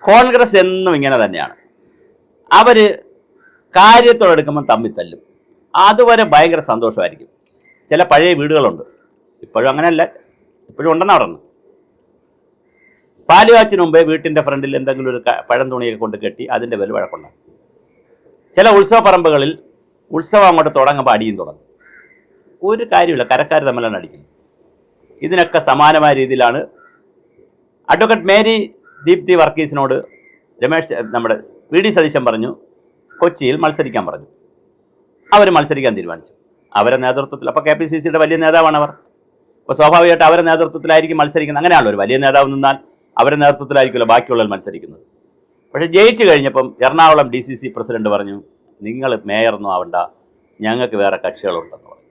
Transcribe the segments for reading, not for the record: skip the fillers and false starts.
കോൺഗ്രസ് എന്നും ഇങ്ങനെ തന്നെയാണ്. അവർ കാര്യത്തോടെടുക്കുമ്പോൾ തമ്മിൽ തല്ലും. അതുവരെ ഭയങ്കര സന്തോഷമായിരിക്കും. ചില പഴയ വീടുകളുണ്ട്, ഇപ്പോഴും അങ്ങനെയല്ല, ഇപ്പോഴും ഉണ്ടെന്ന് പറഞ്ഞു. പാലുകാച്ചിന് മുമ്പേ വീട്ടിൻ്റെ ഫ്രണ്ടിൽ എന്തെങ്കിലും ഒരു പഴം തുണിയൊക്കെ കൊണ്ട് കെട്ടി അതിൻ്റെ വില വഴക്കുണ്ടാകും. ചില ഉത്സവ പറമ്പുകളിൽ ഉത്സവം അങ്ങോട്ട് തുടങ്ങുമ്പോൾ അടിയും തുടങ്ങും. ഒരു കാര്യമില്ല, കരക്കാർ തമ്മിലാണ് അടിക്കുന്നത്. ഇതിനൊക്കെ സമാനമായ രീതിയിലാണ് അഡ്വക്കേറ്റ് മേരി ദീപ്തി വർഗീസിനോട് നമ്മുടെ വി.ഡി. സതീശൻ പറഞ്ഞു കൊച്ചിയിൽ മത്സരിക്കാൻ പറഞ്ഞു. അവർ മത്സരിക്കാൻ തീരുമാനിച്ചു അവരുടെ നേതൃത്വത്തിൽ. അപ്പോൾ KPCCയുടെ വലിയ നേതാവാണ് അവർ. അപ്പോൾ സ്വാഭാവികമായിട്ട് അവരുടെ നേതൃത്വത്തിലായിരിക്കും മത്സരിക്കുന്നത്. അങ്ങനെയാണല്ലോ, ഒരു വലിയ നേതാവ് നിന്നാൽ അവരുടെ നേതൃത്വത്തിലായിരിക്കുമല്ലോ ബാക്കിയുള്ളവർ മത്സരിക്കുന്നത്. പക്ഷേ ജയിച്ചു കഴിഞ്ഞപ്പം എറണാകുളം DCC പ്രസിഡന്റ് പറഞ്ഞു, നിങ്ങൾ മേയറൊന്നും ആവണ്ട, ഞങ്ങൾക്ക് വേറെ കക്ഷികളുണ്ടെന്ന് പറഞ്ഞു.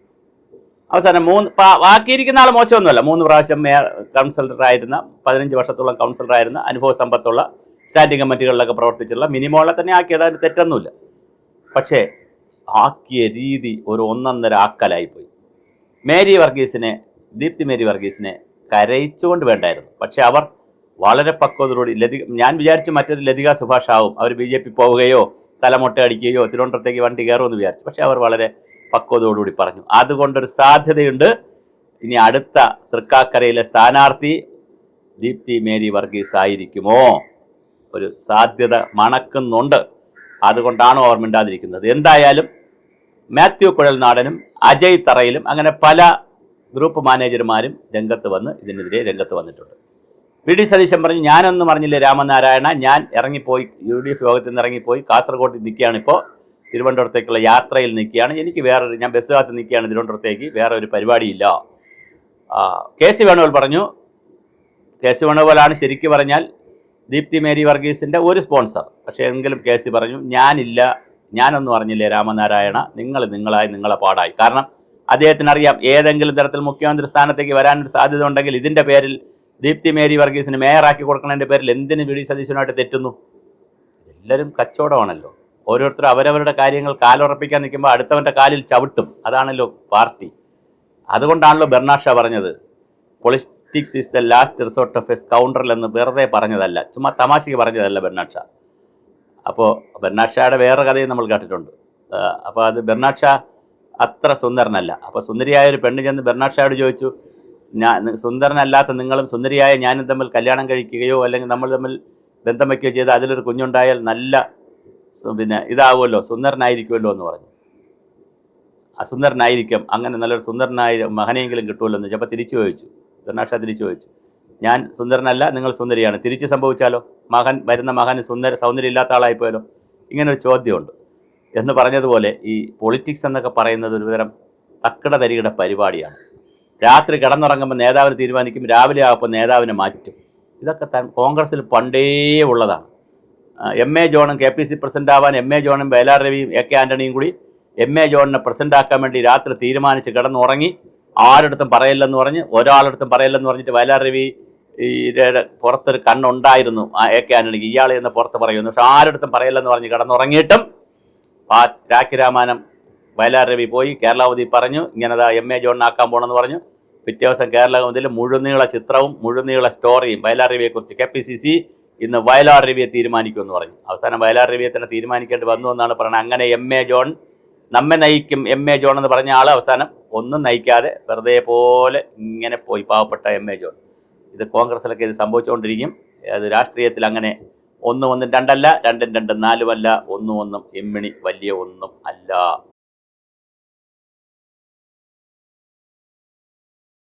അവസാനം ബാക്കിയിരിക്കുന്ന ആൾ മോശമൊന്നുമല്ല. 3 പ്രാവശ്യം കൗൺസിലറായിരുന്ന, 15 വർഷത്തോളം കൗൺസിലറായിരുന്ന, അനുഭവ സമ്പത്തുള്ള, സ്റ്റാൻഡിംഗ് കമ്മിറ്റികളിലൊക്കെ പ്രവർത്തിച്ചുള്ള മിനിമോളെ തന്നെ ആക്കിയത്, അതിന് തെറ്റൊന്നുമില്ല. പക്ഷേ ആക്കിയ രീതി ഒരു ഒന്നൊന്നര ആക്കലായിപ്പോയി. ദീപ്തി മേരി വർഗീസിനെ കരയിച്ചുകൊണ്ട് വേണ്ടായിരുന്നു. പക്ഷേ അവർ വളരെ പക്വതയോടുകൂടി ഞാൻ വിചാരിച്ചു മറ്റൊരു ലതിക സുഭാഷ് ആവും, അവർ BJP പോവുകയോ തലമൊട്ട അടിക്കുകയോ തിരുവനന്തപുരത്തേക്ക് വണ്ടി കയറുമെന്ന് വിചാരിച്ചു. പക്ഷേ അവർ വളരെ പക്വതയോടുകൂടി പറഞ്ഞു. അതുകൊണ്ടൊരു സാധ്യതയുണ്ട്, ഇനി അടുത്ത തൃക്കാക്കരയിലെ സ്ഥാനാർത്ഥി ദീപ്തി മേരി വർഗീസ് ആയിരിക്കുമോ? ഒരു സാധ്യത മണക്കുന്നുണ്ട്. അതുകൊണ്ടാണ് ഓർ മിണ്ടാതിരിക്കുന്നത്. എന്തായാലും മാത്യു കുഴൽനാടനും അജയ് തറയിലും അങ്ങനെ പല ഗ്രൂപ്പ് മാനേജർമാരും ഇതിനെതിരെ രംഗത്ത് വന്നിട്ടുണ്ട്. വി.ഡി. സതീശൻ പറഞ്ഞു, ഞാനൊന്നും പറഞ്ഞില്ലേ രാമനാരായണ, ഞാൻ ഇറങ്ങിപ്പോയി, UDF യോഗത്തിൽ നിന്ന് ഇറങ്ങിപ്പോയി കാസർഗോഡ് നിൽക്കുകയാണ്, ഇപ്പോൾ തിരുവനന്തപുരത്തേക്കുള്ള യാത്രയിൽ നിൽക്കുകയാണ്, എനിക്ക് ഞാൻ ബസ് കാത്ത് നിൽക്കുകയാണ് തിരുവനന്തപുരത്തേക്ക്, വേറെ ഒരു പരിപാടിയില്ല. KC വേണുഗോപാൽ പറഞ്ഞു, KC വേണുഗോപാലാണ് ശരിക്കും പറഞ്ഞാൽ ദീപ്തി മേരി വർഗീസിൻ്റെ ഒരു സ്പോൺസർ. പക്ഷേ എങ്കിലും KC പറഞ്ഞു, ഞാനൊന്നും പറഞ്ഞില്ലേ രാമനാരായണ, നിങ്ങളെ പാടായി. കാരണം അദ്ദേഹത്തിനറിയാം ഏതെങ്കിലും തരത്തിൽ മുഖ്യമന്ത്രി സ്ഥാനത്തേക്ക് വരാനൊരു സാധ്യത ഉണ്ടെങ്കിൽ ഇതിൻ്റെ പേരിൽ ദീപ്തി മേരി വർഗീസിന് മേയറാക്കി കൊടുക്കുന്നതിൻ്റെ പേരിൽ എന്തിന് വി.ഡി. സതീശനുമായിട്ട് തെറ്റുന്നു? എല്ലാവരും കച്ചവടമാണല്ലോ. ഓരോരുത്തരും അവരവരുടെ കാര്യങ്ങൾ കാലുറപ്പിക്കാൻ നിൽക്കുമ്പോൾ അടുത്തവൻ്റെ കാലിൽ ചവിട്ടും. അതാണല്ലോ പാർട്ടി. അതുകൊണ്ടാണല്ലോ ബെർണാഡ് ഷാ പറഞ്ഞത്, politics is the last resort of A scoundrel എന്ന് വെറുതെ പറഞ്ഞതല്ല, ചുമ്മാ തമാശയ്ക്ക് പറഞ്ഞതല്ല ബെർണാഡ് ഷാ. അപ്പോൾ ബെർണാഡ് ഷായുടെ വേറെ കഥയും നമ്മൾ കേട്ടിട്ടുണ്ട്. അപ്പോൾ അത് ബെർണാഡ് ഷാ അത്ര സുന്ദരനല്ല. അപ്പോൾ സുന്ദരിയായ ഒരു പെണ്ണ് ചെന്ന് ബെർണാഡ് ഷായോട് ചോദിച്ചു, സുന്ദരനല്ലാത്ത നിങ്ങളും സുന്ദരിയായ ഞാനും തമ്മിൽ കല്യാണം കഴിക്കുകയോ അല്ലെങ്കിൽ നമ്മൾ തമ്മിൽ ബന്ധം വയ്ക്കുകയോ ചെയ്ത് അതിലൊരു കുഞ്ഞുണ്ടായാൽ നല്ല ഇതാവുമല്ലോ, സുന്ദരനായിരിക്കുമല്ലോ എന്ന് പറഞ്ഞു. അസുന്ദരനായിരിക്കും, അങ്ങനെ നല്ലൊരു സുന്ദരനായ മകനെയെങ്കിലും കിട്ടുമല്ലോ എന്ന് ചോദിച്ചപ്പോൾ ബെർണാഡ് ഷാ തിരിച്ചു ചോദിച്ചു, ഞാൻ സുന്ദരനല്ല, നിങ്ങൾ സുന്ദരിയാണ്, തിരിച്ച് സംഭവിച്ചാലോ? വരുന്ന മകന് സൗന്ദര്യം ഇല്ലാത്ത ആളായിപ്പോയാലോ? ഇങ്ങനൊരു ചോദ്യമുണ്ട്. എന്ന് പറഞ്ഞതുപോലെ ഈ പൊളിറ്റിക്സ് എന്നൊക്കെ പറയുന്നത് ഒരുതരം തക്കട തരികയുടെ പരിപാടിയാണ്. രാത്രി കിടന്നുറങ്ങുമ്പോൾ നേതാവിന് തീരുമാനിക്കും, രാവിലെ ആകുമ്പോൾ നേതാവിനെ മാറ്റും. ഇതൊക്കെ കോൺഗ്രസ്സിൽ പണ്ടേ ഉള്ളതാണ്. MA ജോണും KPC പ്രസിഡന്റ് ആവാൻ MA ജോണും വയലാർ രവിയും AK ആൻ്റണിയും കൂടി MA ജോണിനെ പ്രസിഡന്റ് ആക്കാൻ വേണ്ടി രാത്രി തീരുമാനിച്ച് കിടന്നുറങ്ങി. ആരുടെടുത്തും പറയില്ലെന്ന് പറഞ്ഞ്, ഒരാളടുത്തും പറയില്ലെന്ന് പറഞ്ഞിട്ട് വയലാർ രവി പുറത്തൊരു കണ്ണുണ്ടായിരുന്നു AK ആൻ്റണിക്ക്, ഇയാൾ എന്ന് പുറത്ത് പറയുന്നു, പക്ഷെ ആരുടെടുത്തും പറയില്ലെന്ന് പറഞ്ഞ് കിടന്നുറങ്ങിയിട്ടും രാഖി രാമാനം വയലാർ രവി പോയി കേരളാവധി പറഞ്ഞു, ഇങ്ങനെതാ MA ജോണിനാക്കാൻ പോകണമെന്ന് പറഞ്ഞു. പിറ്റേ ദിവസം കേരളാവധിയിൽ മുഴുനീള ചിത്രവും മുഴുനീള സ്റ്റോറിയും വയലാർ രവിയെക്കുറിച്ച്. KPCC ഇന്ന് വയലാർ രവിയെ തീരുമാനിക്കുമെന്ന് പറഞ്ഞു. അവസാനം വയലാർ രവിയെ തന്നെ തീരുമാനിക്കേണ്ടി വന്നു എന്നാണ് പറയുന്നത്. അങ്ങനെ MA ജോൺ നമ്മെ നയിക്കും, MA ജോൺ എന്ന് പറഞ്ഞ ആൾ അവസാനം ഒന്നും നയിക്കാതെ വെറുതെ പോലെ ഇങ്ങനെ പോയി, പാവപ്പെട്ട MA ജോൺ. ഇത് കോൺഗ്രസ്സിലൊക്കെ ഇത് സംഭവിച്ചുകൊണ്ടിരിക്കും. അത് രാഷ്ട്രീയത്തിൽ അങ്ങനെ 1 1 2 അല്ല, 2 2 4 അല്ല, 1 1 എമ്മിണി വലിയ ഒന്നും അല്ല.